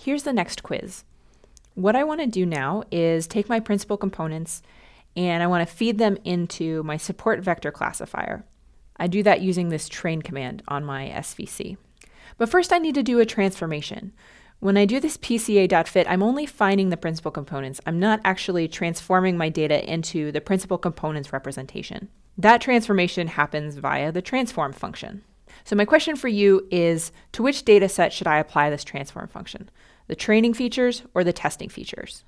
Here's the next quiz. What I want to do now is take my principal components and I want to feed them into my support vector classifier. I do that using this train command on my SVC. But first I need to do a transformation. When I do this PCA.fit, I'm only finding the principal components. I'm not actually transforming my data into the principal components representation. That transformation happens via the transform function. So my question for you is, to which data set should I apply this transform function? The training features or the testing features?